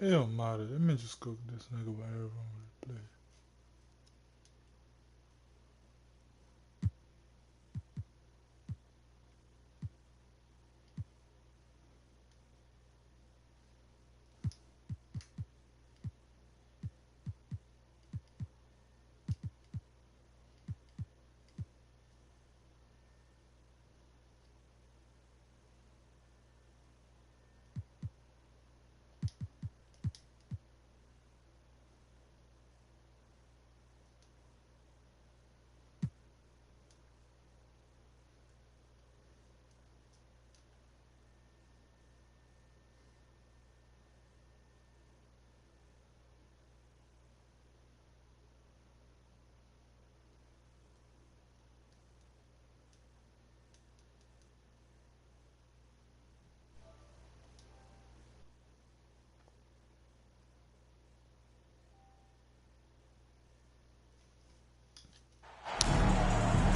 It don't matter. Let me just cook this nigga by everyone with play.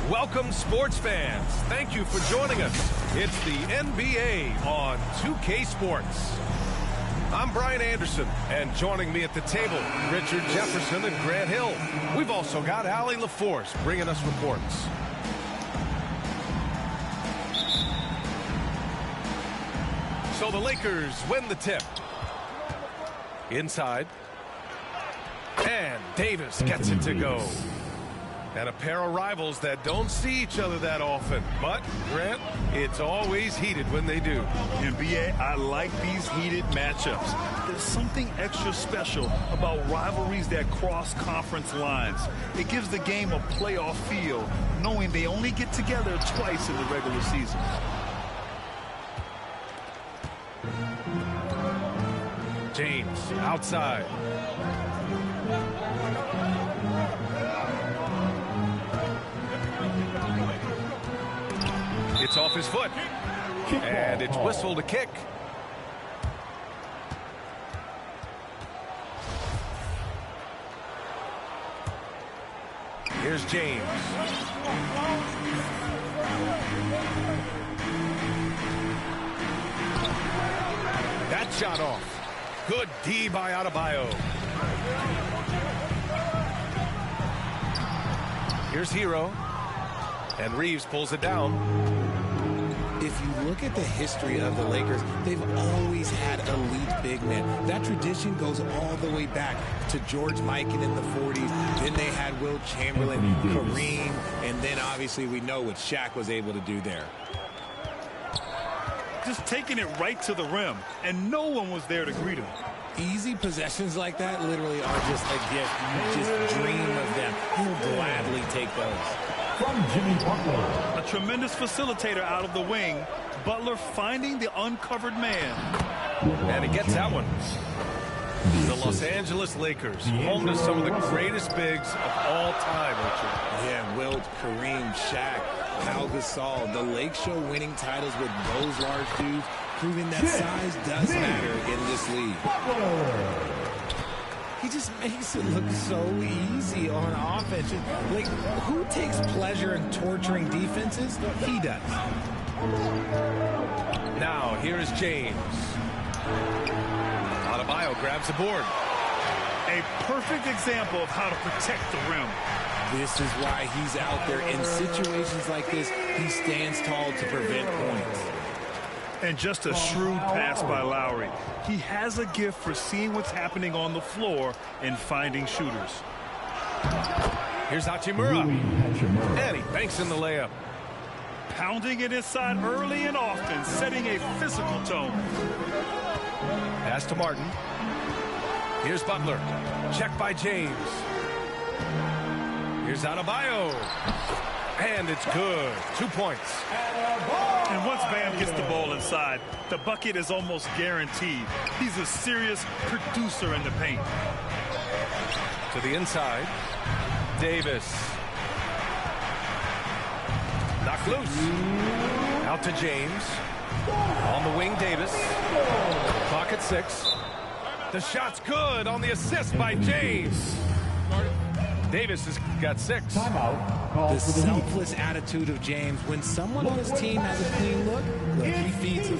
Welcome, sports fans. Thank you for joining us. It's the NBA on 2K Sports. I'm Brian Anderson, and joining me at the table, Richard Jefferson and Grant Hill. We've also got Allie LaForce bringing us reports. So the Lakers win the tip. Inside. And Davis gets it to go. And a pair of rivals that don't see each other that often. But, Grant, it's always heated when they do. NBA, I like these heated matchups. There's something extra special about rivalries that cross conference lines. It gives the game a playoff feel, knowing they only get together twice in the regular season. James, outside. It's off his foot. And it's whistled a kick. Here's James. That shot off. Good D by Adebayo. Here's Hero. And Reeves pulls it down. If you look at the history of the Lakers, they've always had elite big men. That tradition goes all the way back to George Mikan in the 40s. Then they had Wilt Chamberlain, Kareem, and then obviously we know what Shaq was able to do there. Just taking it right to the rim, and no one was there to greet him. Easy possessions like that literally are just a gift. You just dream of them. You'll gladly take those. From Jimmy Butler. A tremendous facilitator out of the wing. Butler finding the uncovered man. And he gets that one. The Los Angeles Lakers, home to some of the greatest bigs of all time, Richard. Yeah, Wilt, Kareem, Shaq, Pau Gasol. The Lake Show winning titles with those large dudes, proving that size does matter in this league. He just makes it look so easy on offense. Like, who takes pleasure in torturing defenses? He does. Now, here is James. Adebayo grabs the board. A perfect example of how to protect the rim. This is why he's out there. In situations like this, he stands tall to prevent points. And just a shrewd pass by Lowry. He has a gift for seeing what's happening on the floor and finding shooters. Here's Hachimura. And he banks in the layup. Pounding it inside early and often, setting a physical tone. Pass to Martin. Here's Butler. Check by James. Here's Adebayo. And it's good. 2 points. And once Bam gets the ball inside, the bucket is almost guaranteed. He's a serious producer in the paint. To the inside. Davis. Knocked loose. Out to James. On the wing, Davis. Clock at 6. The shot's good on the assist by James. Davis has got 6. The selfless attitude of James. When someone on his team has a clean look, he feeds him.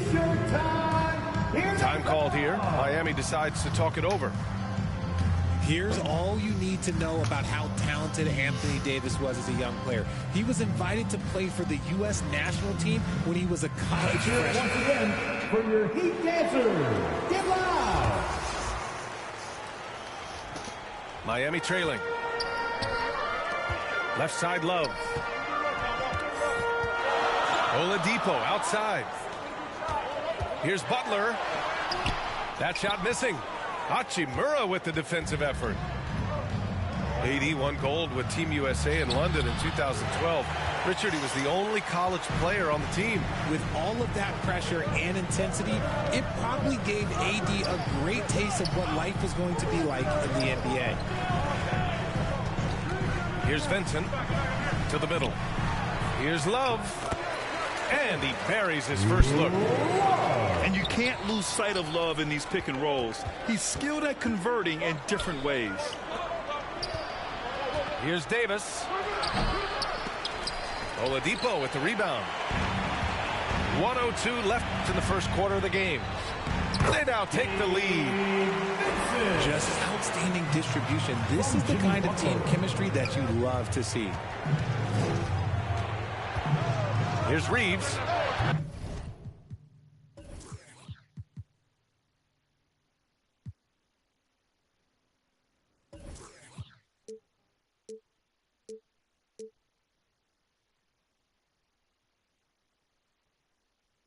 Time called here. Miami decides to talk it over. Here's all you need to know about how talented Anthony Davis was as a young player. He was invited to play for the U.S. national team when he was a college freshman. Once again, for your Heat dancers, get loud! Miami trailing. Left side, Love. Oladipo outside. Here's Butler. That shot missing. Hachimura with the defensive effort. AD won gold with Team USA in London in 2012. Richard, he was the only college player on the team. With all of that pressure and intensity, it probably gave AD a great taste of what life is going to be like in the NBA. Here's Vincent to the middle. Here's Love. And he buries his first look. And you can't lose sight of Love in these pick and rolls. He's skilled at converting in different ways. Here's Davis. Oladipo with the rebound. 1:02 left in the first quarter of the game. They now take the lead. Just outstanding distribution. This is the kind of team chemistry that you love to see. Here's Reeves.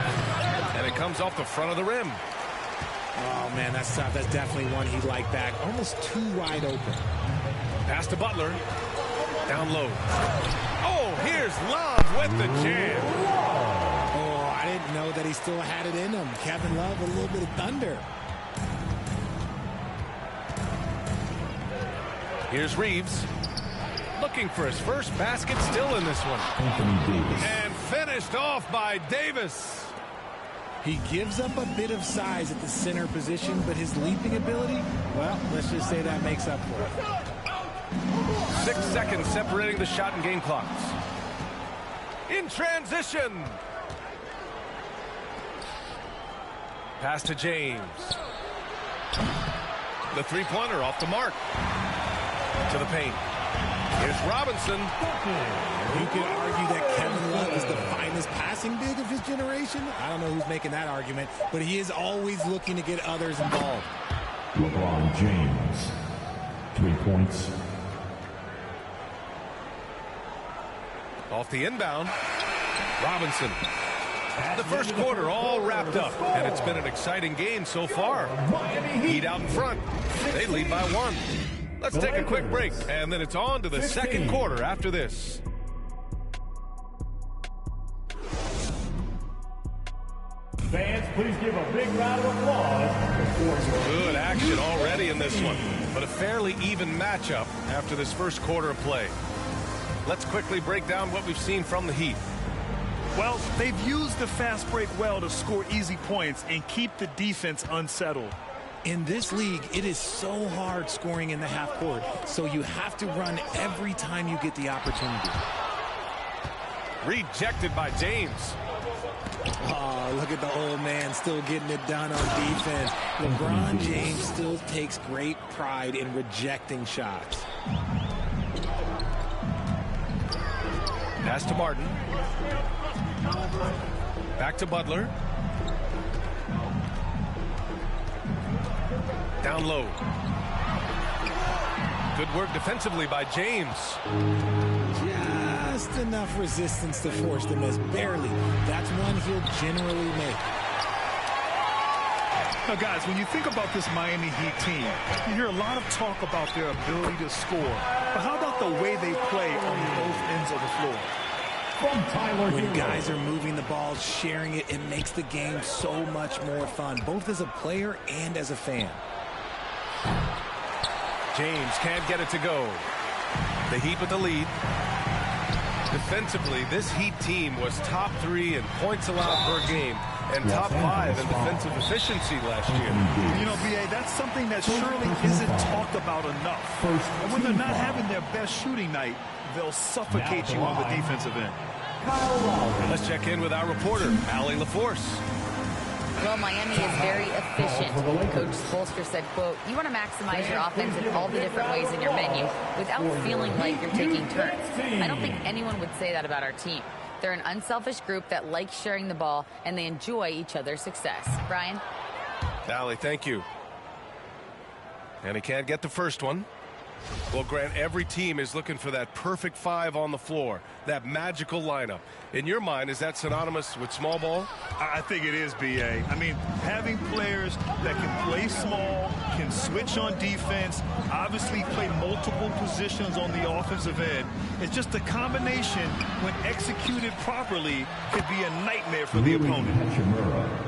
And it comes off the front of the rim. Oh, man, that's tough. That's definitely one he'd like back. Almost too wide open. Pass to Butler. Down low. Oh, here's Love with the jam. Oh, I didn't know that he still had it in him. Kevin Love with a little bit of thunder. Here's Reeves. Looking for his first basket, still in this one. Anthony Davis. And finished off by Davis. He gives up a bit of size at the center position, but his leaping ability, well, let's just say that makes up for it. 6 seconds separating the shot and game clocks. In transition. Pass to James. The three-pointer off the mark. To the paint. Here's Robinson. You could argue that Kevin Love is the finest passing big of his generation. I don't know who's making that argument, but he is always looking to get others involved. LeBron James. 3 points. Off the inbound. Robinson. The first quarter all wrapped up, and it's been an exciting game so far. Heat out in front. They lead by 1. Let's take a quick break, and then it's on to the second quarter after this. Fans, please give a big round of applause. Good action already in this one, but a fairly even matchup after this first quarter of play. Let's quickly break down what we've seen from the Heat. Well, they've used the fast break well to score easy points and keep the defense unsettled. In this league, it is so hard scoring in the half court, so you have to run every time you get the opportunity. Rejected by James. Oh, look at the old man still getting it done on defense. LeBron James still takes great pride in rejecting shots. Pass to Martin. Back to Butler. Down low. Good work defensively by James. Just enough resistance to force the miss. Barely. That's one he'll generally make. Now, guys, when you think about this Miami Heat team, you hear a lot of talk about their ability to score. But how about the way they play on both ends of the floor? When guys are moving the ball, sharing it, it makes the game so much more fun, both as a player and as a fan. James can't get it to go. The Heat with the lead. Defensively, this Heat team was top 3 in points allowed per game and top 5 in defensive efficiency last year. You know, B.A., that's something that surely isn't talked about enough. And when they're not having their best shooting night, they'll suffocate you on the defensive end. Let's check in with our reporter, Allie LaForce. Well, Miami is very efficient. Coach Spoelstra said, quote, "You want to maximize your offense in all the different ways in your menu without feeling like you're taking turns." I don't think anyone would say that about our team. They're an unselfish group that likes sharing the ball, and they enjoy each other's success. Brian? Allie, thank you. And he can't get the first one. Well, Grant, every team is looking for that perfect five on the floor, that magical lineup. In your mind, is that synonymous with small ball? I think it is, B.A. I mean, having players that can play small, can switch on defense, obviously play multiple positions on the offensive end. It's just a combination, when executed properly, could be a nightmare for the opponent.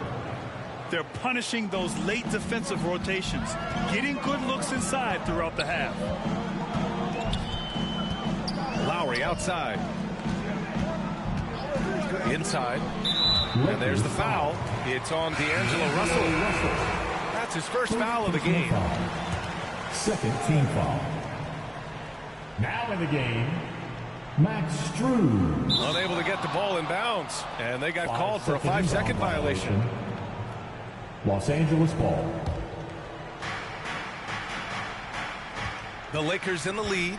They're punishing those late defensive rotations, getting good looks inside throughout the half. Lowry outside. Inside. And there's the foul. It's on D'Angelo Russell. That's his first foul of the game. Second team foul. Now in the game, Max Struz. Unable to get the ball in bounds. And they got called for a 5-second violation. Los Angeles ball. The Lakers in the lead.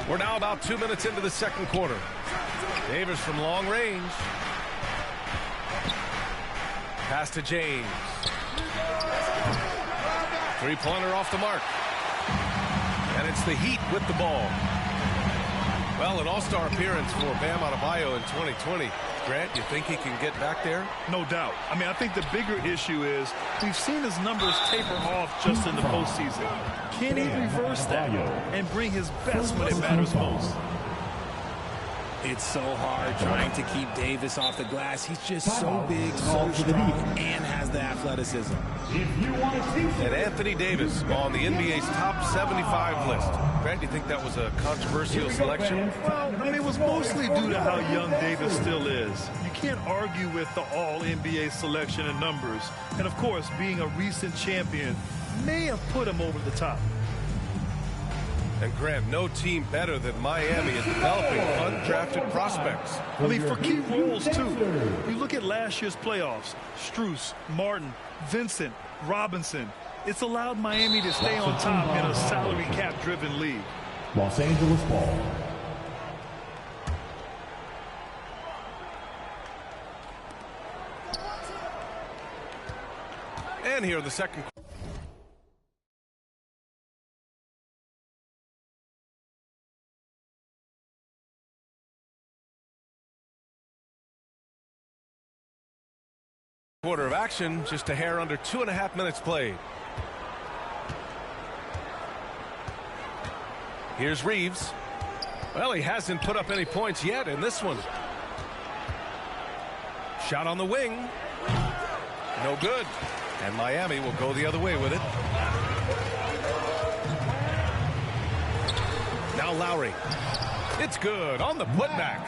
We're now about 2 minutes into the second quarter. Davis from long range. Pass to James. Three-pointer off the mark. And it's the Heat with the ball. Well, an all-star appearance for Bam Adebayo in 2020. Grant, you think he can get back there? No doubt. I mean, I think the bigger issue is we've seen his numbers taper off just in the postseason. Can he reverse that and bring his best when it matters most? It's so hard trying to keep Davis off the glass. He's just so big, so strong, and has the athleticism. And Anthony Davis on the NBA's top 75 list. Grant, do you think that was a controversial selection? Well, I mean, it was mostly due to how young Davis still is. You can't argue with the all-NBA selection and numbers. And, of course, being a recent champion may have put him over the top. And Grant, no team better than Miami is developing undrafted prospects. I mean, for key roles, too. You look at last year's playoffs, Strus, Martin, Vincent, Robinson. It's allowed Miami to stay on top in a salary cap-driven league. Los Angeles ball. And here in the second quarter of action, just a hair under 2.5 minutes played. Here's Reeves. Well, he hasn't put up any points yet in this one. Shot on the wing. No good. And Miami will go the other way with it. Now Lowry. It's good on the putback.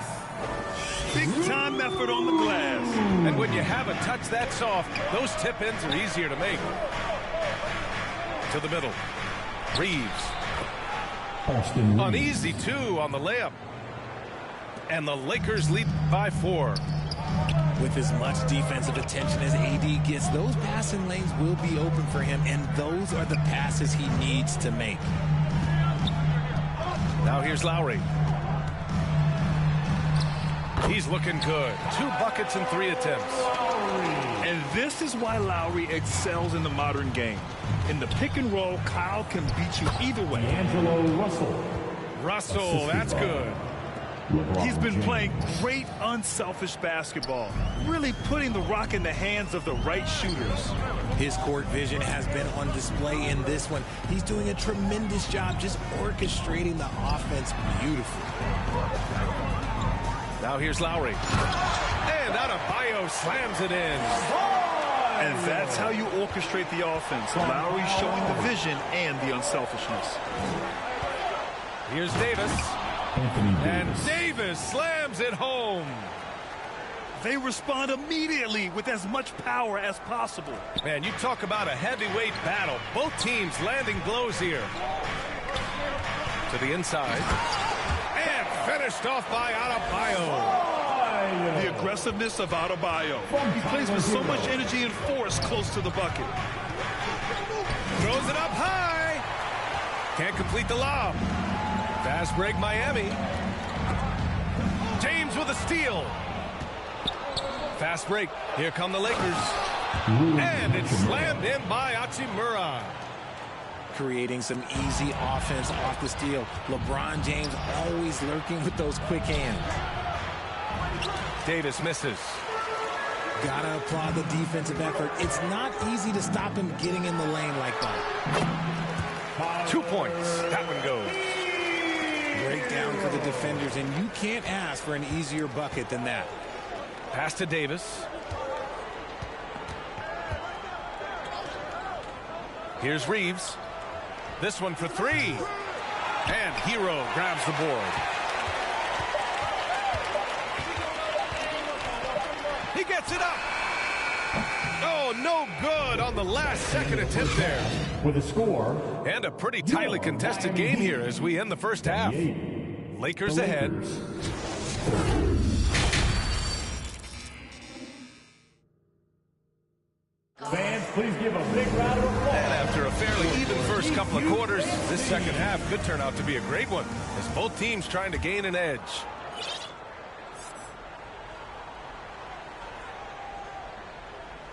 Big-time effort on the glass. And when you have a touch that soft, those tip-ins are easier to make. To the middle. Reeves. An easy two on the layup. And the Lakers lead by 4. With as much defensive attention as AD gets, those passing lanes will be open for him, and those are the passes he needs to make. Now here's Lowry. He's looking good. 2 buckets and 3 attempts. And this is why Lowry excels in the modern game. In the pick and roll, Kyle can beat you either way. D'Angelo Russell. Russell, that's good. He's been playing great unselfish basketball, really putting the rock in the hands of the right shooters. His court vision has been on display in this one. He's doing a tremendous job just orchestrating the offense beautifully. Now here's Lowry. And Adebayo slams it in. And that's how you orchestrate the offense. Lowry showing the vision and the unselfishness. Here's Davis. And Davis slams it home. They respond immediately with as much power as possible. Man, you talk about a heavyweight battle. Both teams landing blows here. To the inside. And finished off by Adebayo. The aggressiveness of Adebayo. He plays with so much energy and force close to the bucket. Throws it up high. Can't complete the lob. Fast break Miami. James with a steal. Fast break. Here come the Lakers. And it's slammed in by Hachimura. Creating some easy offense off the steal. LeBron James always lurking with those quick hands. Davis misses. Gotta applaud the defensive effort. It's not easy to stop him getting in the lane like that. 2 points. That one goes. Breakdown for the defenders, and you can't ask for an easier bucket than that. Pass to Davis. Here's Reeves. This one for three. And Hero grabs the board. He gets it up. Oh, no good on the last second attempt there. With a score. And a pretty tightly contested game here as we end the first half. Lakers ahead. Fans, please give a big round of applause. And after a fairly even first couple of quarters, this second half could turn out to be a great one as both teams trying to gain an edge.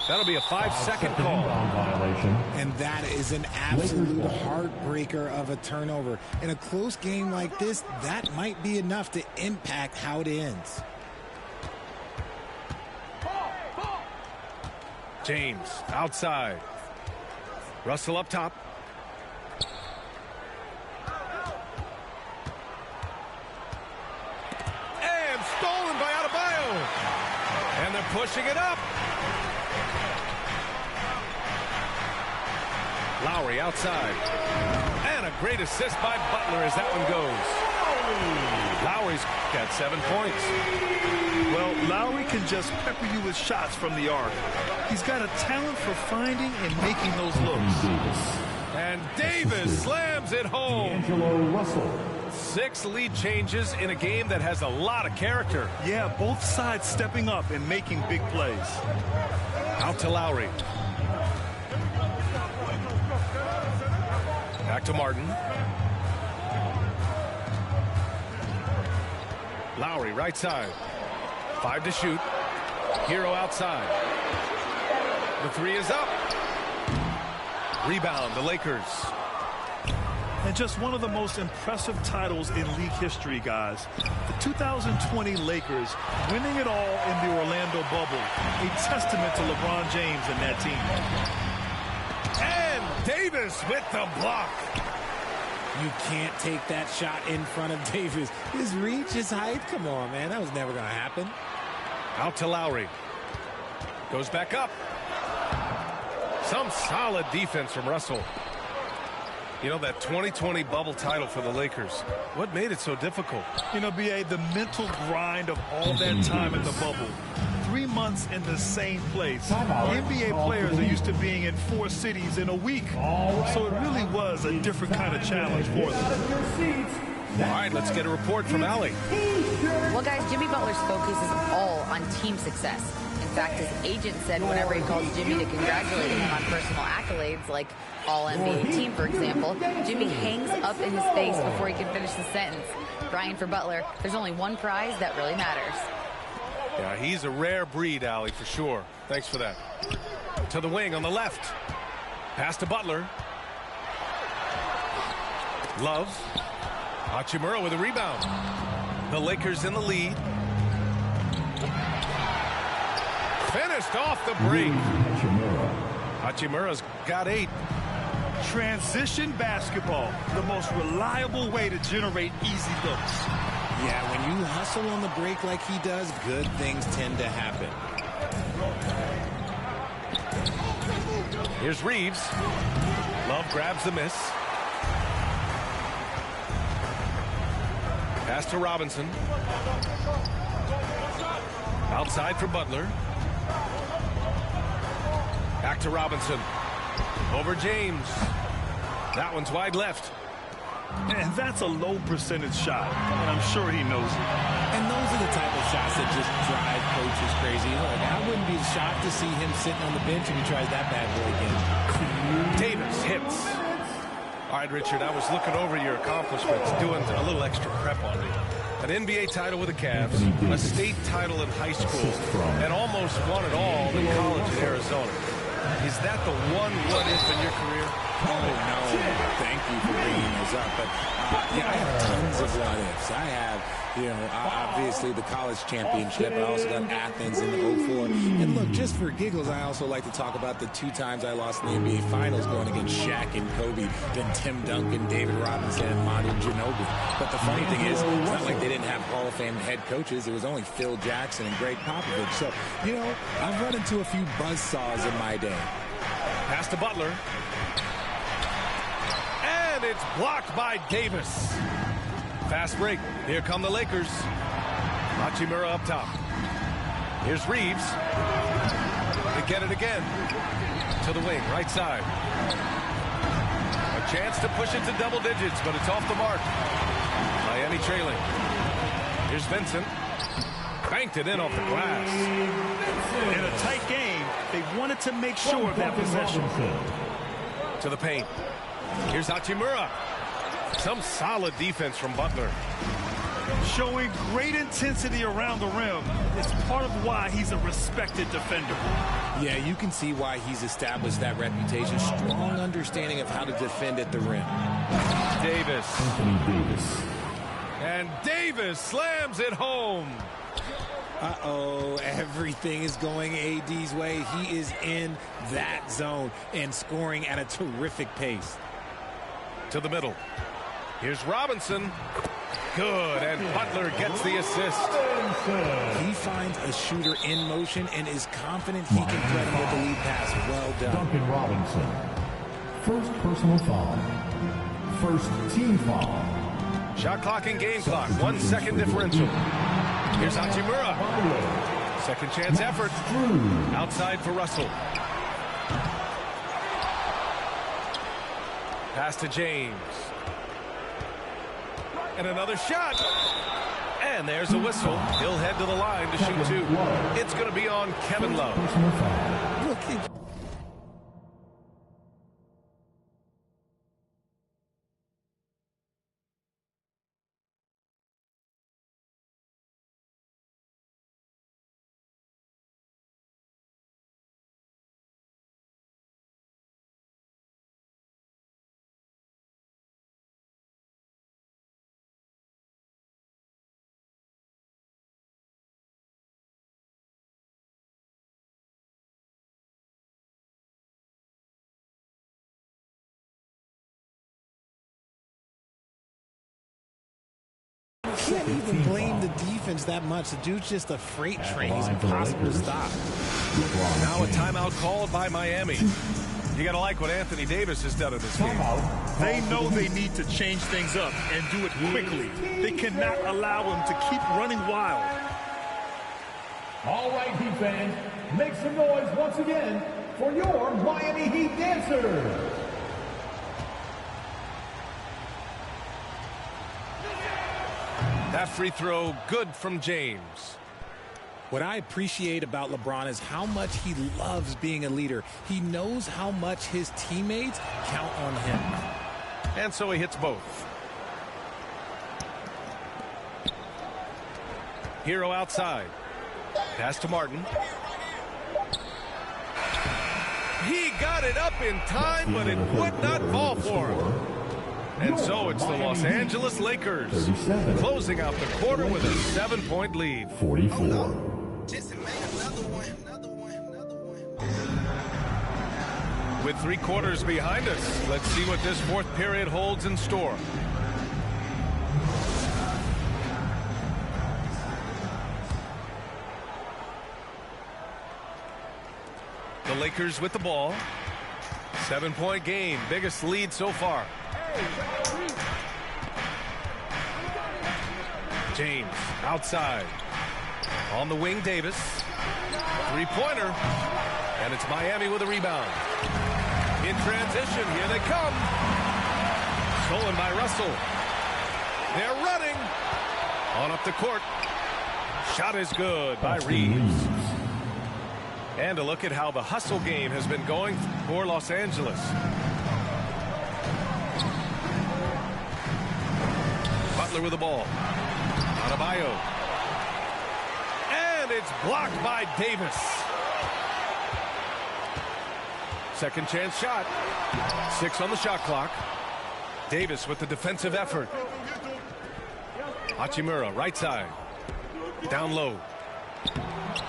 That'll be a 5-second call. And that is an absolute heartbreaker of a turnover. In a close game like this, that might be enough to impact how it ends. James outside. Russell up top. And stolen by Adebayo. And they're pushing it up. Lowry outside. And a great assist by Butler as that one goes. Lowry's got 7 points. Well, Lowry can just pepper you with shots from the arc. He's got a talent for finding and making those looks. And Davis slams it home. Russell. 6 lead changes in a game that has a lot of character. Yeah, both sides stepping up and making big plays. Out to Lowry. Back to Martin. Lowry right side. 5 to shoot. Hero outside. The 3 is up. Rebound, the Lakers. And just one of the most impressive titles in league history, guys. The 2020 Lakers winning it all in the Orlando bubble. A testament to LeBron James and that team. And Davis with the block. You can't take that shot in front of Davis. His reach, his height, come on, man. That was never going to happen. Out to Lowry. Goes back up. Some solid defense from Russell. You know, that 2020 bubble title for the Lakers, what made it so difficult? You know, B.A., the mental grind of all that time in the bubble. 3 months in the same place. NBA players are used to being in 4 cities in a week. So it really was a different kind of challenge for them. All right, let's get a report from Allie. Well, guys, Jimmy Butler's focus is all on team success. In fact, his agent said whenever he calls Jimmy to congratulate him on personal accolades, like All-NBA team, for example, Jimmy hangs up in his face before he can finish the sentence. Brian, for Butler, there's only one prize that really matters. Yeah, he's a rare breed, Allie, for sure. Thanks for that. To the wing on the left. Pass to Butler. Love. Hachimura with a rebound. The Lakers in the lead. Finished off the break. Hachimura's got 8. Transition basketball, the most reliable way to generate easy looks. Yeah, when you hustle on the break like he does, good things tend to happen. Here's Reeves. Love grabs the miss. Pass to Robinson. Outside for Butler. Back to Robinson. Over James. That one's wide left. And that's a low percentage shot, and I'm sure he knows it. And those are the the type of shots that just drive coaches crazy. Look, I wouldn't be shocked to see him sitting on the bench if he tries that bad boy again. Davis hits. All right, Richard, I was looking over your accomplishments, doing a little extra prep on you. An NBA title with the Cavs, a state title in high school, and almost won it all in college in Arizona. Is that the one what-if in your career? Oh, no. Thank you for bringing those up. But, yeah, I have tons of what-ifs. I have, obviously the college championship. I also got Athens in the 04. And, look, just for giggles, I also like to talk about the 2 times I lost in the NBA Finals going against Shaq and Kobe, then Tim Duncan, David Robinson, and Manu Ginobili. But the funny thing is, it's not like they didn't have Hall of Fame head coaches. It was only Phil Jackson and Greg Popovich. So, I've run into a few buzzsaws in my day. Pass to Butler. And it's blocked by Davis. Fast break. Here come the Lakers. Hachimura up top. Here's Reeves. They get it again. To the wing, right side. A chance to push it to double digits, but it's off the mark. Miami trailing. Here's Vincent. Banked it in off the glass. In a tight game, they wanted to make sure of that possession. To the paint. Here's Hachimura. Some solid defense from Butler. Showing great intensity around the rim. It's part of why he's a respected defender. Yeah, you can see why he's established that reputation. Strong understanding of how to defend at the rim. Davis. And Davis slams it home. Uh-oh, everything is going AD's way. He is in that zone and scoring at a terrific pace. To the middle. Here's Robinson. Good, and Butler gets the assist. He finds a shooter in motion and is confident he can threaten with the lead pass. Well done. Duncan Robinson. First personal foul. First team foul. Shot clock and game clock. 1 second differential. Here's Hachimura. Second chance effort. Outside for Russell. Pass to James. And another shot. And there's a whistle. He'll head to the line to shoot 2. It's going to be on Kevin Love. You can't even blame the defense that much. The dude's just a freight train. He's impossible to stop. Now a timeout called by Miami. You got to like what Anthony Davis has done in this game. They know they need to change things up and do it quickly. They cannot allow him to keep running wild. All right, Heat fans, make some noise once again for your Miami Heat dancers. That free throw, good from James. What I appreciate about LeBron is how much he loves being a leader. He knows how much his teammates count on him. And so he hits both. Hero outside. Pass to Martin. He got it up in time, but it would not fall for him. And so it's the Los Angeles Lakers closing out the quarter with a 7-point lead. 44. With 3 quarters behind us, let's see what this 4th period holds in store. The Lakers with the ball. 7-point game, biggest lead so far. James outside. On the wing, Davis. 3-pointer. And it's Miami with a rebound. In transition, here they come. Stolen by Russell. They're running. On up the court. Shot is good by Reeves. And a look at how the hustle game has been going for Los Angeles. Butler with the ball. Adebayo. And it's blocked by Davis. Second chance shot. 6 on the shot clock. Davis with the defensive effort. Hachimura, right side. Down low.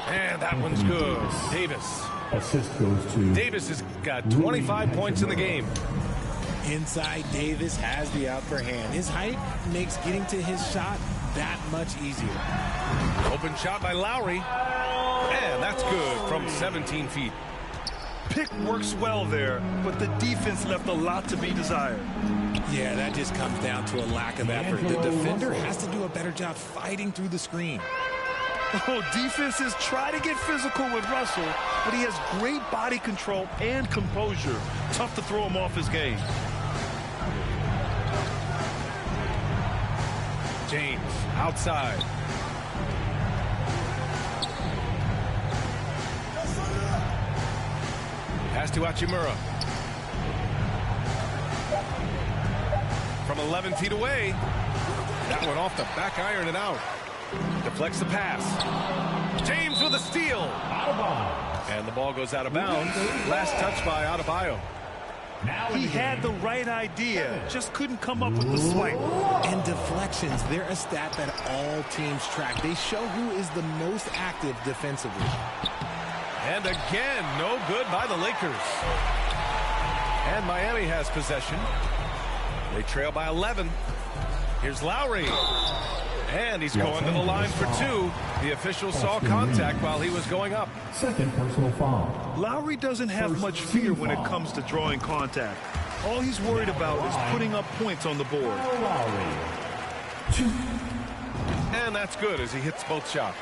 And that one's good. Davis. Assist goes to Davis has got 25 points in the game. Inside, Davis has the upper hand. His height makes getting to his shot that much easier. Open shot by Lowry. And that's good from 17 feet. Pick works well there, but the defense left a lot to be desired. Yeah, that just comes down to a lack of effort. The defender has to do a better job fighting through the screen. Oh, defenses try to get physical with Russell, but he has great body control and composure. Tough to throw him off his game. James outside. Pass to Hachimura. From 11 feet away. That one off the back iron and out. Deflects the pass. James with a steal. And the ball goes out of bounds. Last touch by Adebayo. He had the right idea, just couldn't come up with the swipe. And deflections, they're a stat that all teams track. They show who is the most active defensively. And again, no good by the Lakers. And Miami has possession. They trail by 11. Here's Lowry. And he's going to the line for 2. The official saw contact while he was going up. second personal foul. Lowry doesn't have much fear when it comes to drawing contact. All he's worried about is putting up points on the board. Lowry. 2. And that's good as he hits both shots.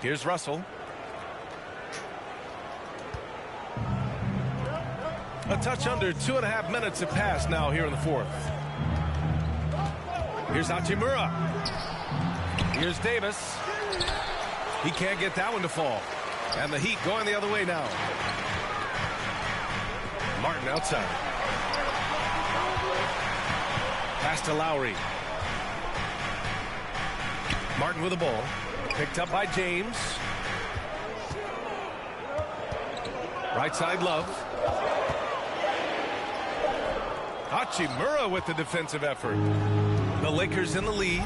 Here's Russell. A touch under 2.5 minutes have passed now here in the fourth. Here's Hachimura. Here's Davis. He can't get that one to fall. And the Heat going the other way now. Martin outside. Pass to Lowry. Martin with the ball. Picked up by James. Right side, Love. Hachimura with the defensive effort. The Lakers in the lead.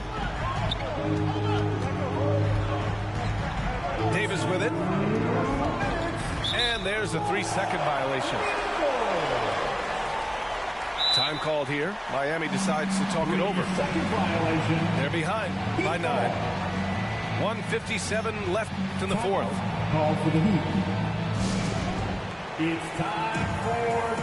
Davis with it. And there's a 3-second violation. Time called here. Miami decides to talk it over. They're behind by 9. 1:57 left in the fourth. Call for the Heat. It's time for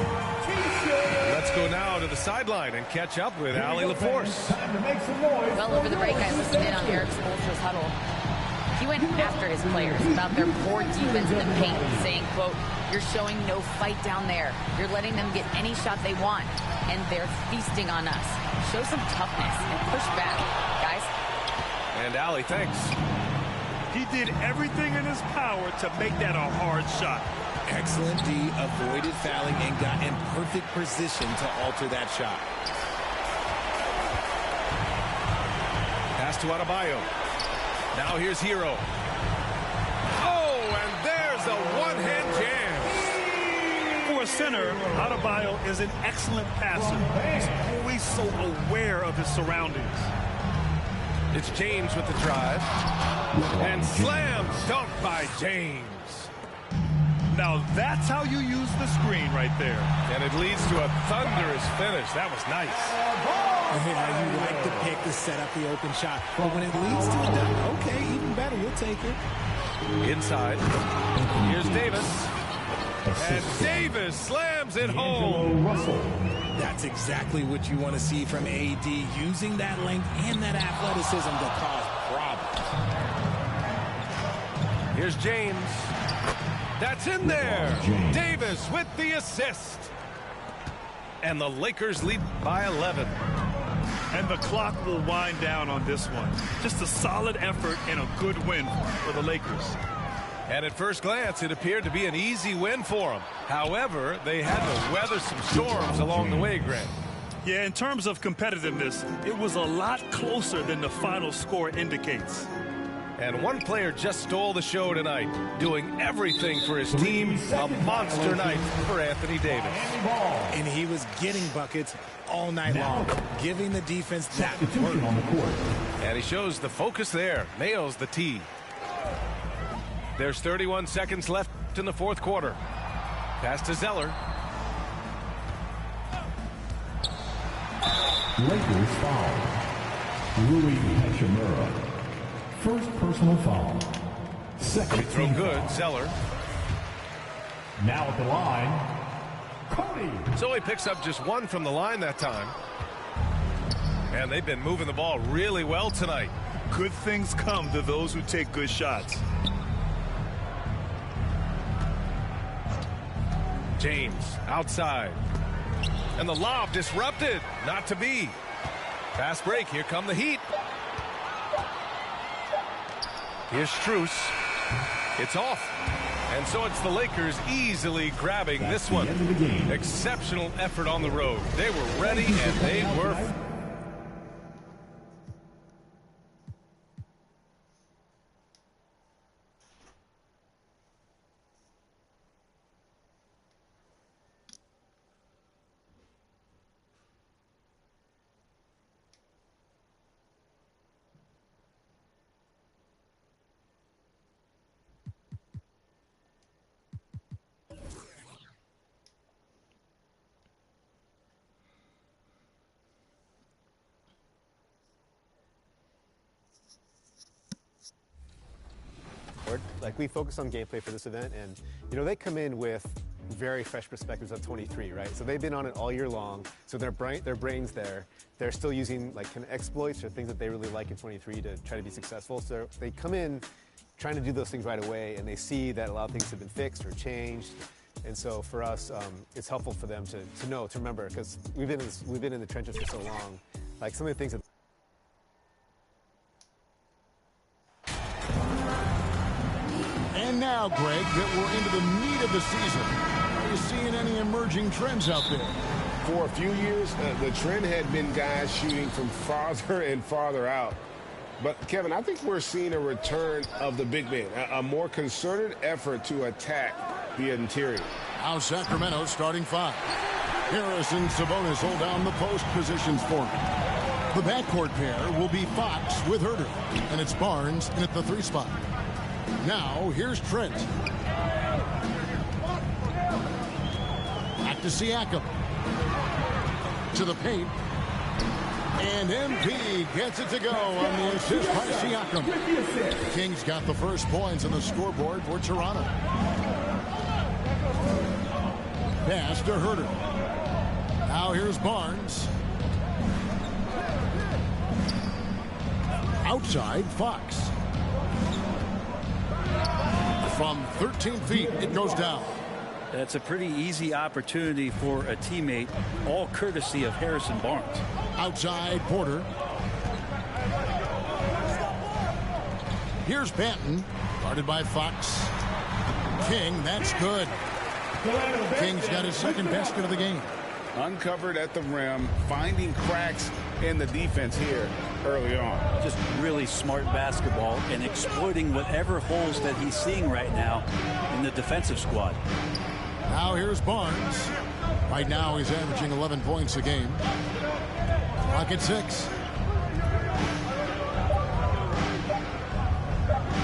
T-shirt. Let's go now to the sideline and catch up with Allie LaForce. Time to make some noise. Well, over the break, I listened in on Eric Spoelstra's huddle. He went after his players about their poor defense in the paint, saying, quote, "You're showing no fight down there. You're letting them get any shot they want, and they're feasting on us. Show some toughness and push back, guys." And Allie, thanks. He did everything in his power to make that a hard shot. Excellent D, avoided fouling and got in perfect position to alter that shot. Pass to Adebayo. Now here's Hero. Oh, and there's a one-hand jam. For a center, Adebayo is an excellent passer. He's always so aware of his surroundings. It's James with the drive. And slam dunk by James. Now that's how you use the screen right there. And it leads to a thunderous finish. That was nice. Yeah, you like the pick to set up the open shot. But when it leads to a dunk, okay, even better, we'll take it. Inside. Here's Davis. And Davis slams it home. That's exactly what you want to see from AD, using that length and that athleticism to cause problems. Here's James. That's in there. Davis with the assist. And the Lakers lead by 11. And the clock will wind down on this one. Just a solid effort and a good win for the Lakers. And at first glance, it appeared to be an easy win for them. However, they had to weather some storms along the way, Grant. Yeah, in terms of competitiveness, it was a lot closer than the final score indicates. And one player just stole the show tonight, doing everything for his team. A monster night for Anthony Davis. And he was getting buckets all night long, giving the defense that work. And he shows the focus there, nails the tee. There's 31 seconds left in the fourth quarter. Pass to Zeller. Lakers foul. Rui Hachimura. First personal foul. Second Throw good, Zeller. Now at the line, Cody. So he picks up just one from the line that time. And they've been moving the ball really well tonight. Good things come to those who take good shots. James outside. And the lob disrupted. Not to be. Fast break. Here come the Heat. Here's Strus. It's off. And so it's the Lakers easily grabbing this one. Exceptional effort on the road. They were ready and they were... Like, we focus on gameplay for this event, and you know, they come in with very fresh perspectives of 23, right? So they've been on it all year long, so their brains there, they're still using like kind of exploits or things that they really like in 23 to try to be successful. So they come in trying to do those things right away, and they see that a lot of things have been fixed or changed. And so for us, it's helpful for them to know, to remember, because we've been in the trenches for so long. Like, some of the things that And now, Greg, that we're into the meat of the season, are you seeing any emerging trends out there? For a few years, the trend had been guys shooting from farther and farther out. But, Kevin, I think we're seeing a return of the big man, a more concerted effort to attack the interior. Now Sacramento starting five. Harris and Sabonis hold down the post positions for him. The backcourt pair will be Fox with Herter, and it's Barnes in at the 3 spot. Now, here's Trent. Back to Siakam. To the paint. And MP gets it to go on the assist by Siakam. Kings got the first points on the scoreboard for Toronto. Pass to Herter. Now here's Barnes. Outside, Fox. From 13 feet, it goes down. That's a pretty easy opportunity for a teammate, all courtesy of Harrison Barnes. Outside, Porter. Here's Banton, guarded by Fox. King, that's good. King's got his second basket of the game. Uncovered at the rim, finding cracks in the defense here early on. Just really smart basketball and exploiting whatever holes that he's seeing right now in the defensive squad. Now here's Barnes. Right now he's averaging 11 points a game. Clock at 6.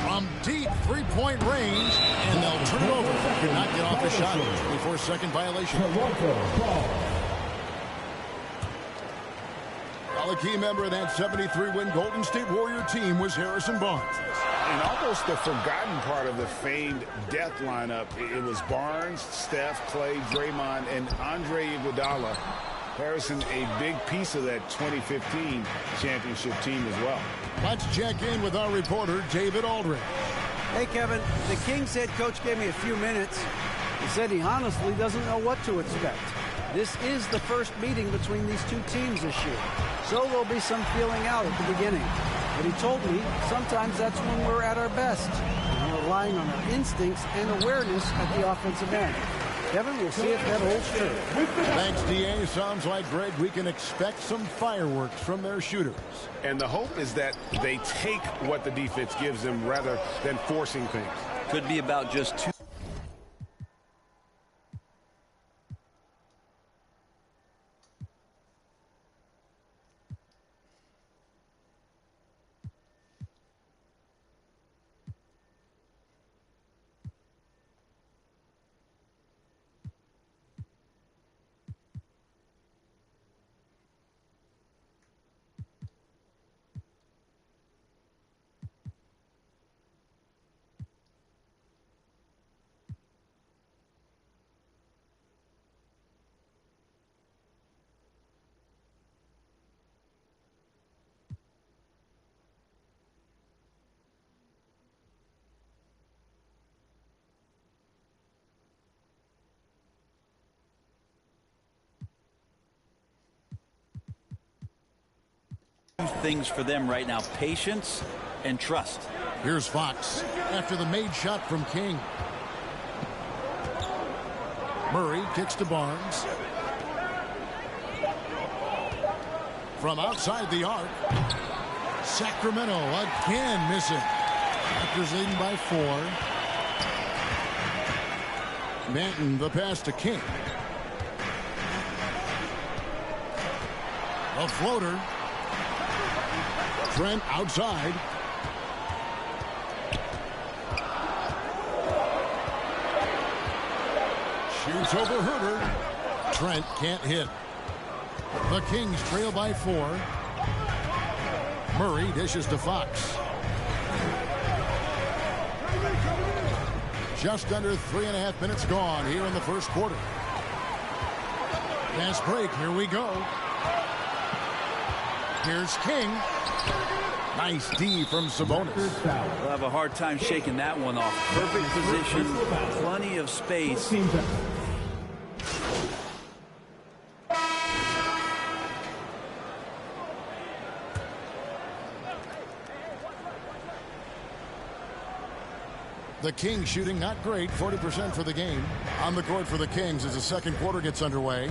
From deep three-point range, and they'll turn it over. Could not get off the shot. 24-second violation. Well, a key member of that 73-win Golden State Warrior team was Harrison Barnes. And almost the forgotten part of the famed death lineup, it was Barnes, Steph, Clay, Draymond, and Andre Iguodala. Harrison, a big piece of that 2015 championship team as well. Let's check in with our reporter, David Aldridge. Hey, Kevin, the Kings head coach gave me a few minutes. He said he honestly doesn't know what to expect. This is the first meeting between these two teams this year. So there'll be some feeling out at the beginning. But he told me sometimes that's when we're at our best. And we're relying on our instincts and awareness at the offensive end. Kevin, we'll see if that holds true. Thanks, D.A. Sounds like, Greg, we can expect some fireworks from their shooters. And the hope is that they take what the defense gives them rather than forcing things. Could be about just 2. Things for them right now: patience and trust. Here's Fox after the made shot from King. Murray kicks to Barnes. From outside the arc, Sacramento again missing. Raptors leading by 4. Manton the pass to King. A floater. Trent outside. Shoots over Herter. Trent can't hit. The Kings trail by 4. Murray dishes to Fox. Just under 3.5 minutes gone here in the first quarter. Fast break. Here we go. Here's King. Nice D from Sabonis. We'll have a hard time shaking that one off. Perfect position, plenty of space. The Kings shooting not great, 40% for the game. On the court for the Kings as the second quarter gets underway.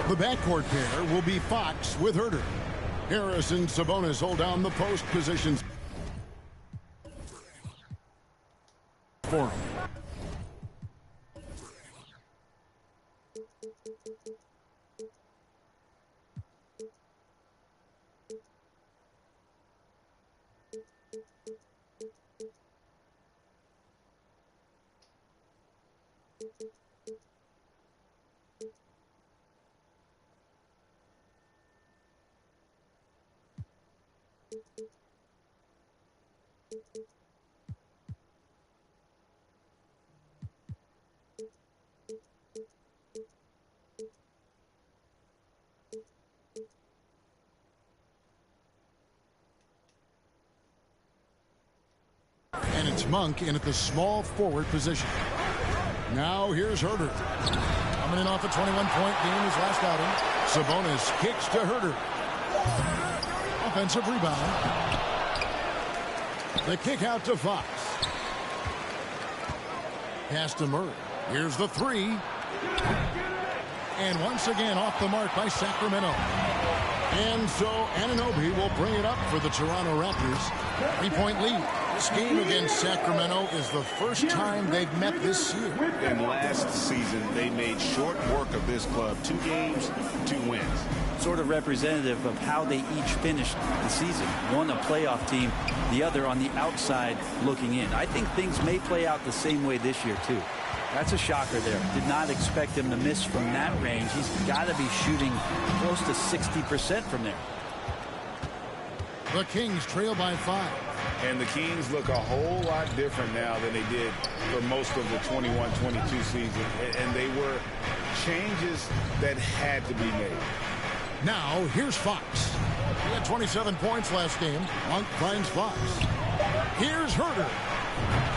The backcourt pair will be Fox with Herter. Harris and Sabonis hold down the post positions for him. And it's Monk in at the small forward position. Now here's Herter. Coming in off a 21-point game his last outing. Sabonis kicks to Herter. Offensive rebound. The kick out to Fox. Pass to Murray. Here's the 3. And once again off the mark by Sacramento. And so Anunoby will bring it up for the Toronto Raptors. 3-point lead. This game against Sacramento is the first time they've met this year. And last season, they made short work of this club. 2 games, 2 wins. Sort of representative of how they each finished the season. One a playoff team, the other on the outside looking in. I think things may play out the same way this year, too. That's a shocker there. Did not expect him to miss from that range. He's got to be shooting close to 60% from there. The Kings trail by 5. And the Kings look a whole lot different now than they did for most of the 21-22 season. And they were changes that had to be made. Now, here's Fox. He had 27 points last game. Monk finds Fox. Here's Herter.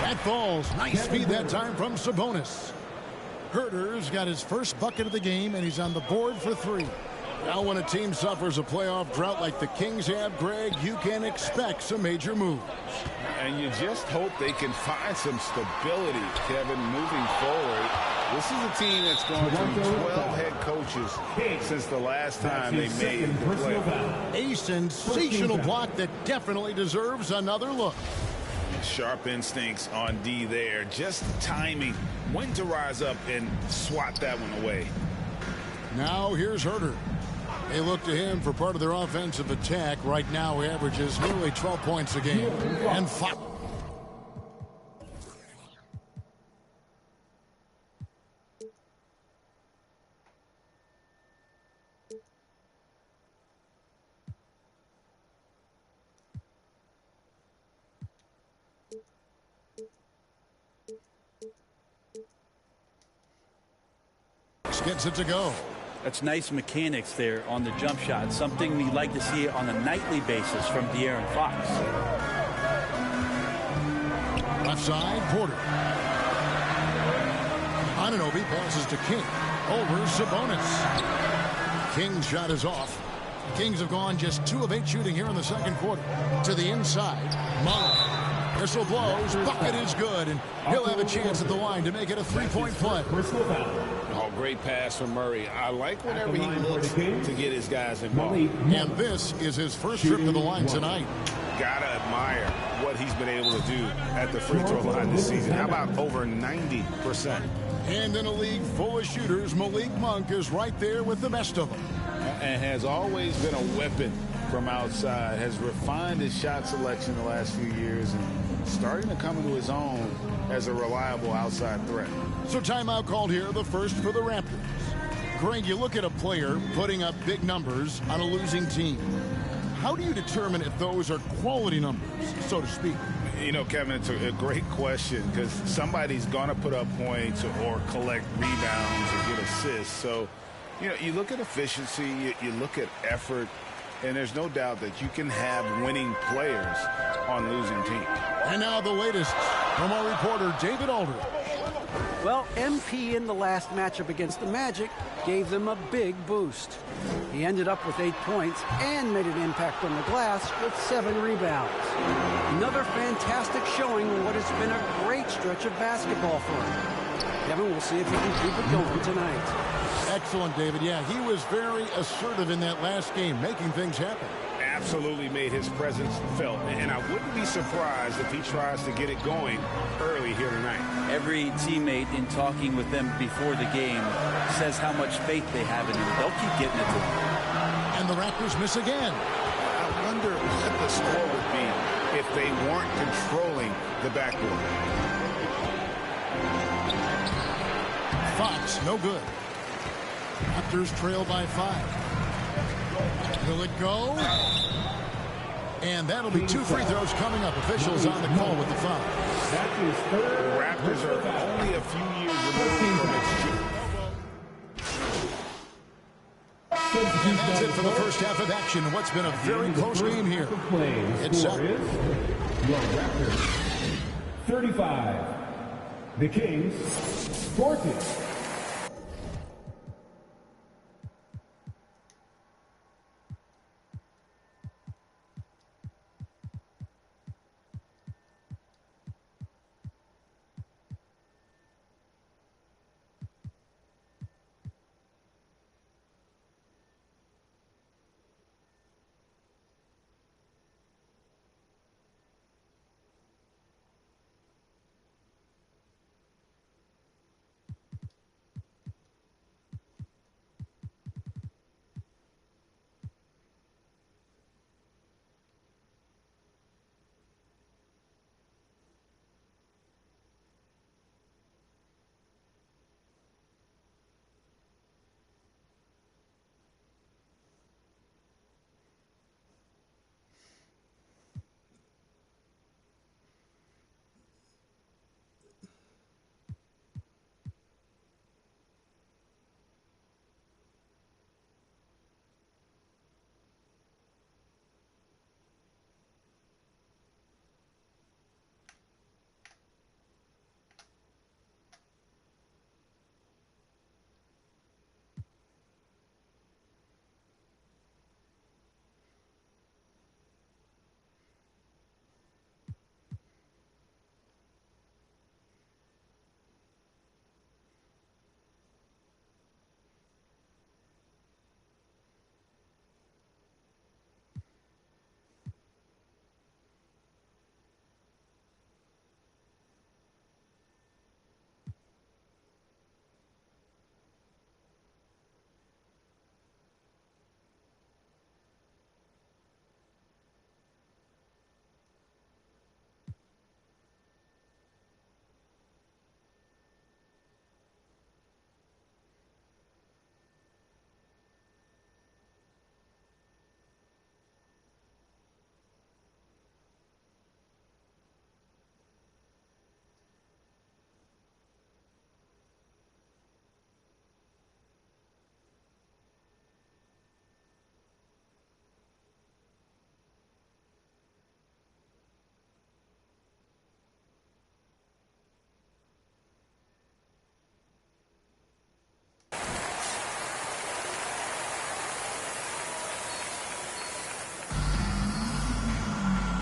That falls. Nice feed that time from Sabonis. Herter's got his first bucket of the game, and he's on the board for 3. Now when a team suffers a playoff drought like the Kings have, Greg, you can expect some major moves. And you just hope they can find some stability, Kevin, moving forward. This is a team that's gone through 12 head coaches since the last time they made the playoff. A sensational block that definitely deserves another look. Sharp instincts on D there. Just timing when to rise up and swat that one away. Now here's Herter. They look to him for part of their offensive attack. Right now he averages nearly 12 points a game. And Fox. Gets it to go. That's nice mechanics there on the jump shot. Something we like to see on a nightly basis from De'Aaron Fox. Left side, Porter. Anunoby passes to King. Over Sabonis. King's shot is off. The Kings have gone just 2 of 8 shooting here in the second quarter. To the inside, Monk. Whistle blows, bucket is good, and he'll have a chance at the line to make it a 3-point play. Oh, great pass from Murray. I like whenever he looks to get his guys involved. And this is his first trip to the line tonight. Gotta admire what he's been able to do at the free throw line this season. How about over 90%? And in a league full of shooters, Malik Monk is right there with the best of them. And has always been a weapon from outside. Has refined his shot selection the last few years and starting to come into his own as a reliable outside threat. So timeout called here, the first for the Raptors. Greg, you look at a player putting up big numbers on a losing team. How do you determine if those are quality numbers, so to speak? You know, Kevin, it's a great question because somebody's going to put up points or collect rebounds or get assists. So, you know, you look at efficiency, you look at effort, and there's no doubt that you can have winning players on losing teams. And now the latest from our reporter, David Aldridge. Well, MP in the last matchup against the Magic gave them a big boost. He ended up with 8 points and made an impact on the glass with 7 rebounds. Another fantastic showing in what has been a great stretch of basketball for him. Kevin, we'll see if he can keep it going tonight. Excellent, David. Yeah, he was very assertive in that last game, making things happen. Absolutely made his presence felt, and I wouldn't be surprised if he tries to get it going early here tonight. Every teammate in talking with them before the game says how much faith they have in him. They'll keep getting it to him. And the Raptors miss again. I wonder what the score would be if they weren't controlling the backboard. Fox, no good. Raptors trail by 5. Will it go? And that'll be 2 free throws coming up. Officials on the call with the foul. The Raptors are only a few years removed from its and that's it for the first half of action. What's been a very close game here. It's your Raptors 35. The Kings 40.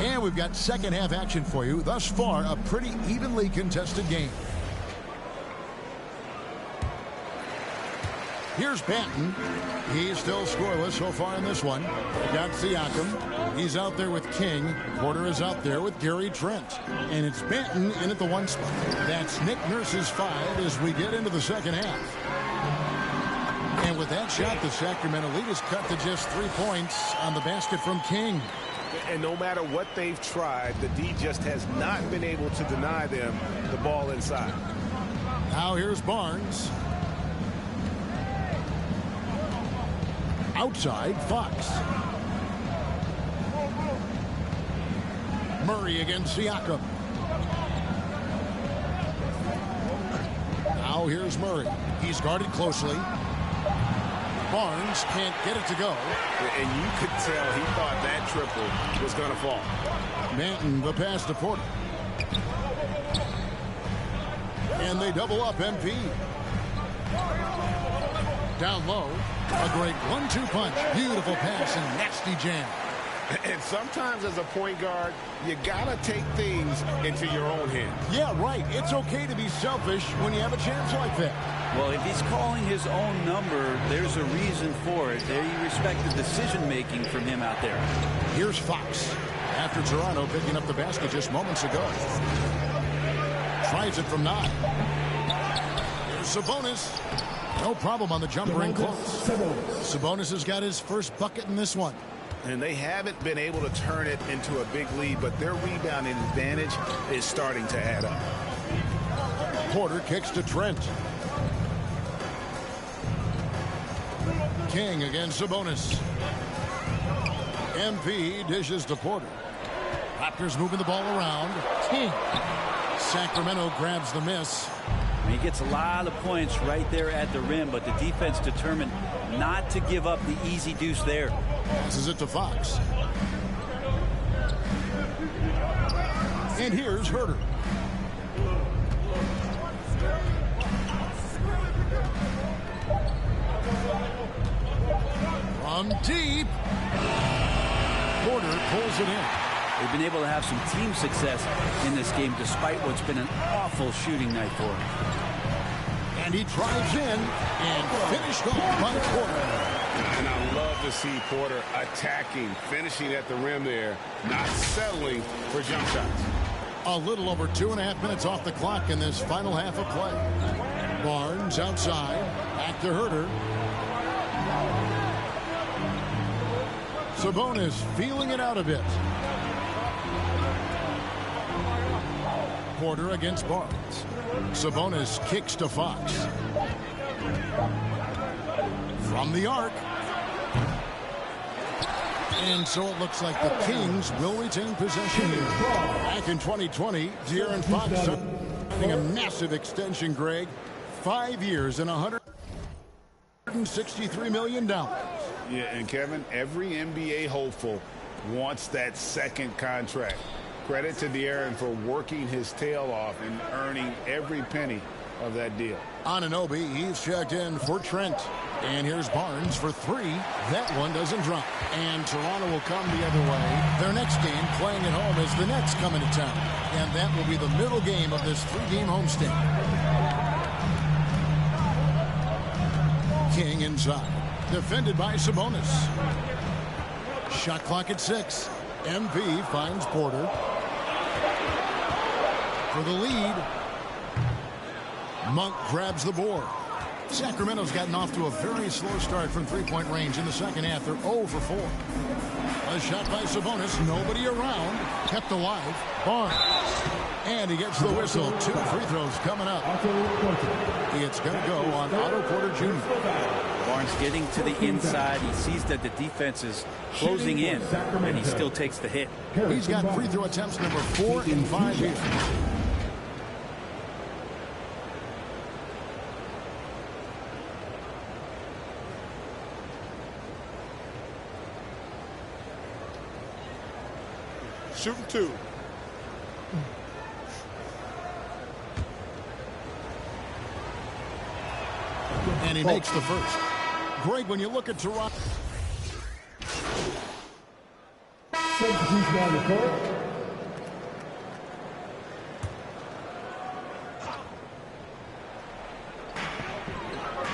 And we've got second half action for you. Thus far, a pretty evenly contested game. Here's Banton. He's still scoreless so far in this one. Got Siakam. He's out there with King. Porter is out there with Gary Trent. And it's Banton in at the 1 spot. That's Nick Nurse's 5 as we get into the second half. And with that shot, the Sacramento lead is cut to just 3 points on the basket from King. And no matter what they've tried, the D just has not been able to deny them the ball inside. Now here's Barnes. Outside, Fox. Murray against Siakam. Now here's Murray. He's guarded closely. Barnes can't get it to go. And you could tell he thought that triple was going to fall. Banton, the pass to Porter. And they double up MP. Down low. A great 1-2 punch. Beautiful pass and nasty jam. And sometimes as a point guard, you got to take things into your own hands. Yeah, right. It's okay to be selfish when you have a chance like that. Well, if he's calling his own number, there's a reason for it. There you respect the decision-making from him out there. Here's Fox. After Toronto picking up the basket just moments ago. Tries it from 9. Here's Sabonis. No problem on the jumper in close. Sabonis has got his first bucket in this one. And they haven't been able to turn it into a big lead, but their rebounding advantage is starting to add up. Porter kicks to Trent. King against Sabonis. MP dishes to Porter. Raptors moving the ball around. King. Sacramento grabs the miss. He gets a lot of points right there at the rim, but the defense determined not to give up the easy deuce there. Passes it to Fox. And here's Herter. From deep. Porter pulls it in. They've been able to have some team success in this game despite what's been an awful shooting night for him. And he drives in and finished off by Porter. And I love to see Porter attacking, finishing at the rim there, not settling for jump shots. A little over 2.5 minutes off the clock in this final half of play. Barnes outside. Back to Herter. Sabonis feeling it out a bit. Porter against Barnes. Sabonis kicks to Fox. From the arc. And so it looks like the Kings will retain possession here. Back in 2020, De'Aaron Fox signing a massive extension, Greg. 5 years and $163 million. Yeah, and Kevin, every NBA hopeful wants that second contract. Credit to De'Aaron for working his tail off and earning every penny of that deal. Anunoby, he's checked in for Trent. And here's Barnes for 3. That one doesn't drop. And Toronto will come the other way. Their next game playing at home is the Nets coming to town. And that will be the middle game of this 3-game homestand. King inside. Defended by Sabonis. Shot clock at 6. MP finds Porter. For the lead. Monk grabs the board. Sacramento's gotten off to a very slow start from three-point range in the second half. They're 0 for 4. A shot by Sabonis. Nobody around. Kept alive. Barnes. And he gets the whistle. 2 free throws coming up. It's going to go on Otto Porter Jr. Barnes getting to the inside. He sees that the defense is closing in, and he still takes the hit. He's got free throw attempts number 4 in 5 here. Shooting 2. And he makes the first. Greg, when you look at Toronto. Substitution on the court.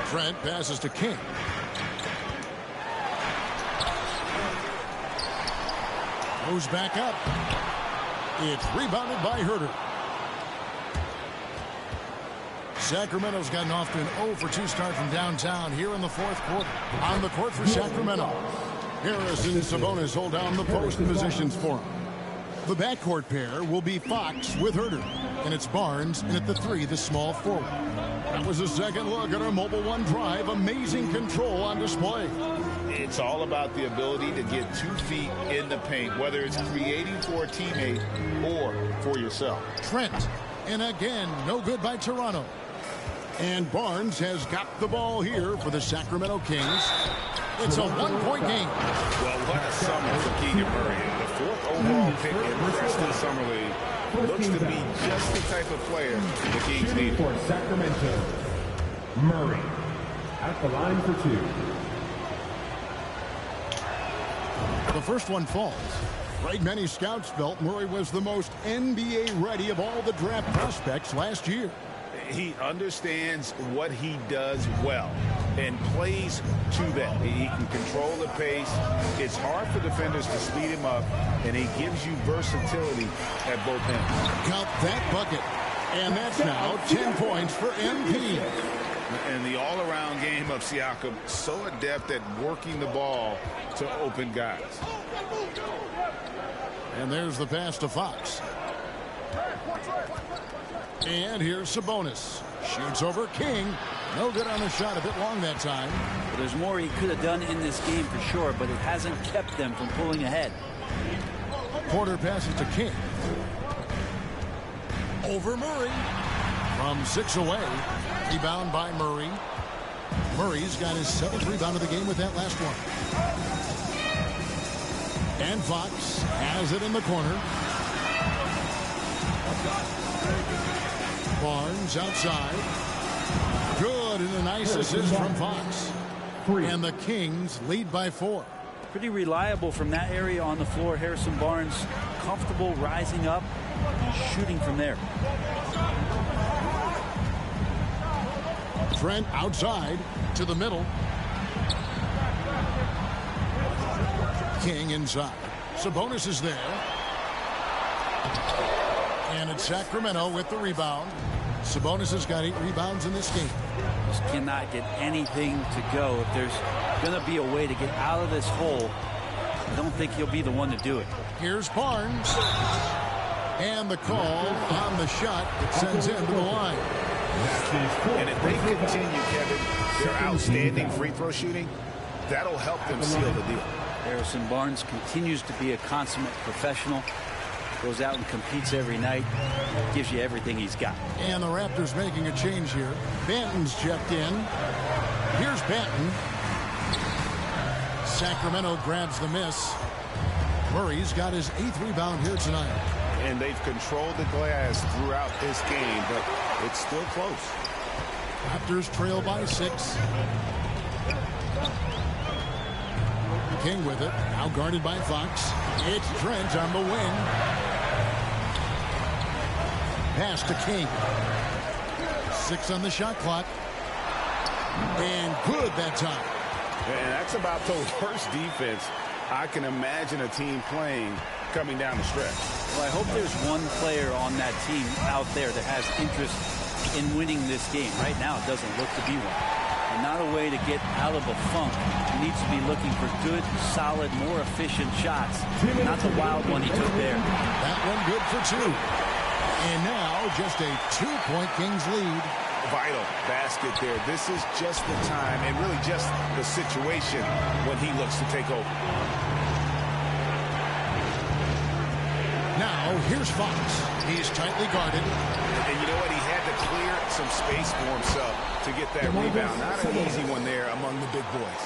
Trent passes to King. Goes back up. It's rebounded by Herter. Sacramento's gotten off to an 0-for-2 start from downtown here in the fourth quarter. On the court for Sacramento, Harris and Sabonis hold down the post positions for him. The backcourt pair will be Fox with Herter, and it's Barnes, and at the 3, the small forward. That was a second look at our Mobile One drive. Amazing control on display. It's all about the ability to get 2 feet in the paint, whether it's creating for a teammate or for yourself. Trent, and again, no good by Toronto. And Barnes has got the ball here for the Sacramento Kings. It's a 1-point game. Well, what a summer for Keegan Murray. The 4th overall pick in the Preston Summer League looks to be just the type of player the Kings need. For Sacramento, Murray at the line for 2. The first one falls. Right, many scouts felt Murray was the most NBA ready of all the draft prospects last year. He understands what he does well and plays to that. He can control the pace. It's hard for defenders to speed him up, and he gives you versatility at both ends. Count that bucket. And that's now 10 points for MP. And the all-around game of Siakam, so adept at working the ball to open guys. And there's the pass to Fox. And here's Sabonis. Shoots over King. No good on the shot. A bit long that time. Well, there's more he could have done in this game for sure, but it hasn't kept them from pulling ahead. Porter passes to King. Over Murray. From 6 away. Rebound by Murray. Murray's got his 7th rebound of the game with that last one. And Fox has it in the corner. Barnes outside. Good, and a nice assist from Fox. And the Kings lead by 4. Pretty reliable from that area on the floor. Harrison Barnes comfortable rising up and shooting from there. Trent outside to the middle. King inside. Sabonis is there. And it's Sacramento with the rebound. Sabonis has got 8 rebounds in this game. Just cannot get anything to go. If there's going to be a way to get out of this hole, I don't think he'll be the one to do it. Here's Barnes. And the call on the shot that sends him to the line. And if they continue, Kevin, their outstanding free throw shooting, that'll help them seal the deal. Harrison Barnes continues to be a consummate professional. Goes out and competes every night. Gives you everything he's got. And the Raptors making a change here. Banton's checked in. Here's Banton. Sacramento grabs the miss. Murray's got his 8th rebound here tonight. And they've controlled the glass throughout this game, but it's still close. Raptors trail by 6. King with it. Now guarded by Fox. It's Trent on the wing. Pass to King. 6 on the shot clock. And good that time. And that's about the worst defense I can imagine a team playing coming down the stretch. Well, I hope there's one player on that team out there that has interest in winning this game. Right now, it doesn't look to be one. And not a way to get out of a funk. He needs to be looking for good, solid, more efficient shots. Not the wild one he took there. That one good for 2. And now just a 2-point Kings lead. Vital basket there. This is just the time and really just the situation when he looks to take over. Now here's Fox. He's tightly guarded. And you know what? He had to clear some space for himself to get that rebound. Not an easy one there among the big boys.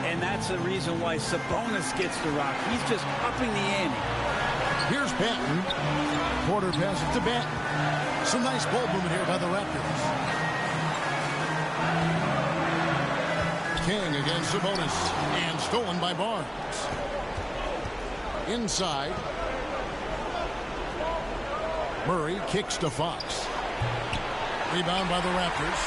And that's the reason why Sabonis gets the rock. He's just upping the ante. Here's Banton. Porter passes to Banton. Some nice ball movement here by the Raptors. King against Sabonis. And stolen by Barnes. Inside. Murray kicks to Fox. Rebound by the Raptors.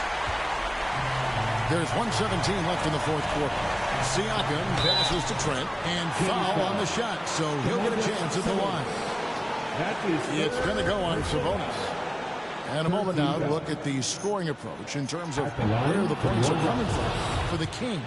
There's 1:17 left in the fourth quarter. Siakam passes to Trent, and foul on the shot, so he'll get a chance at the line. It's going to go on Sabonis. And a moment now to look at the scoring approach in terms of where the points are coming from for the Kings.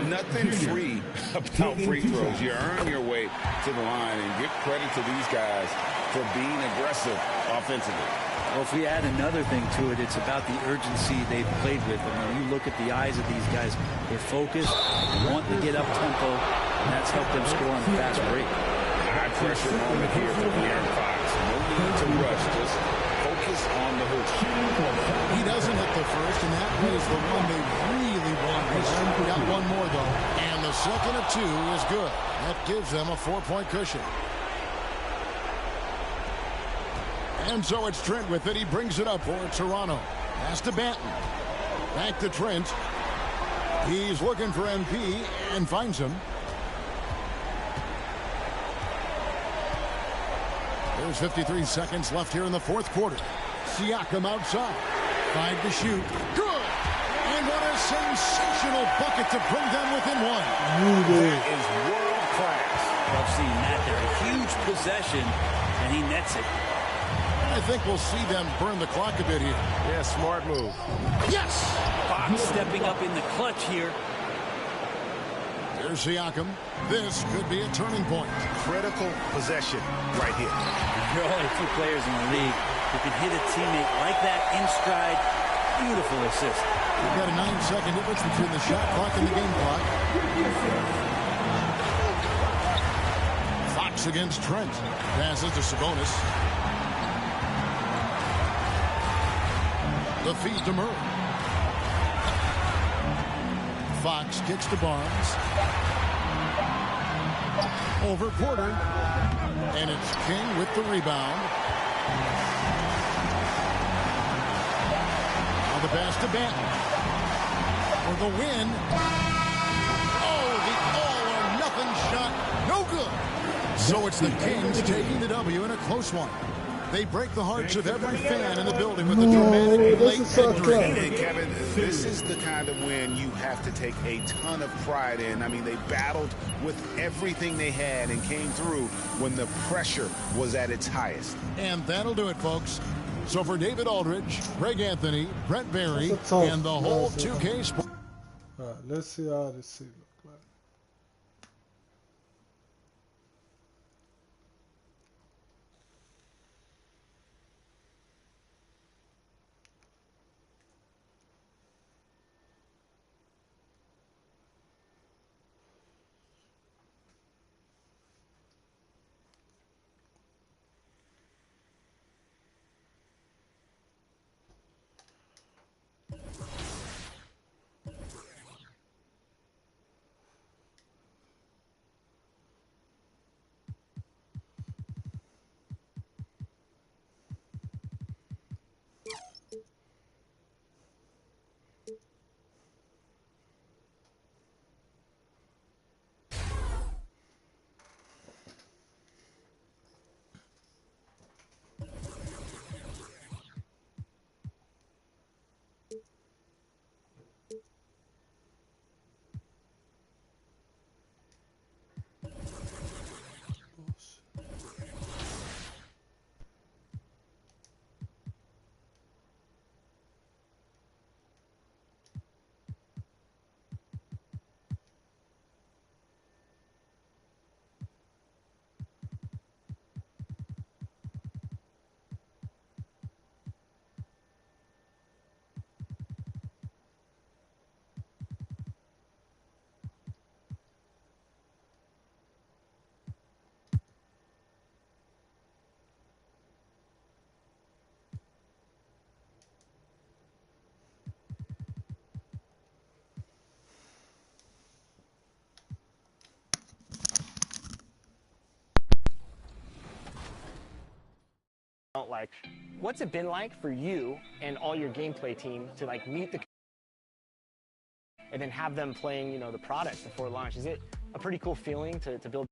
Nothing free about free throws. You earn your way to the line, and give credit to these guys for being aggressive offensively. Well, if we add another thing to it, it's about the urgency they've played with. I mean, you look at the eyes of these guys, they're focused, they want to get up tempo, and that's helped them score on the fast break. High pressure moment here for Aaron Fox. No need to rush, just focus on the hoop. He doesn't hit the first, and that was the one they really wanted. He's got one more, though. And the second of two is good. That gives them a 4-point cushion. And so it's Trent with it. He brings it up for Toronto. Pass to Banton. Back to Trent. He's looking for MP and finds him. There's 53 seconds left here in the fourth quarter. Siakam outside. 5 to shoot. Good! And what a sensational bucket to bring them within one. That is world class. Love seeing that there. A huge possession, and he nets it. I think we'll see them burn the clock a bit here. Yeah, smart move. Yes! Fox stepping up in the clutch here. There's Siakam. This could be a turning point. Critical possession right here. There are only 2 players in the league who can hit a teammate like that in stride. Beautiful assist. We've got a 9-second difference between the shot clock and the game clock. Fox against Trent. Passes to Sabonis. The feed to Murray. Fox kicks to Barnes. Over Porter. And it's King with the rebound. Now the pass to Banton. For the win. Oh, the all-or-nothing shot. No good. So it's the Kings taking the W in a close one. They break the hearts of every fan in the building with a dramatic late victory. And Kevin, this is the kind of win you have to take a ton of pride in. I mean, they battled with everything they had and came through when the pressure was at its highest. And that'll do it, folks. So for David Aldridge, Greg Anthony, Brent Barry, and the whole 2K Sports. All right, let's see how this seat look like. Like, what's it been like for you and all your gameplay team to like meet the and then have them playing, you know, the product before launch? Is it a pretty cool feeling to build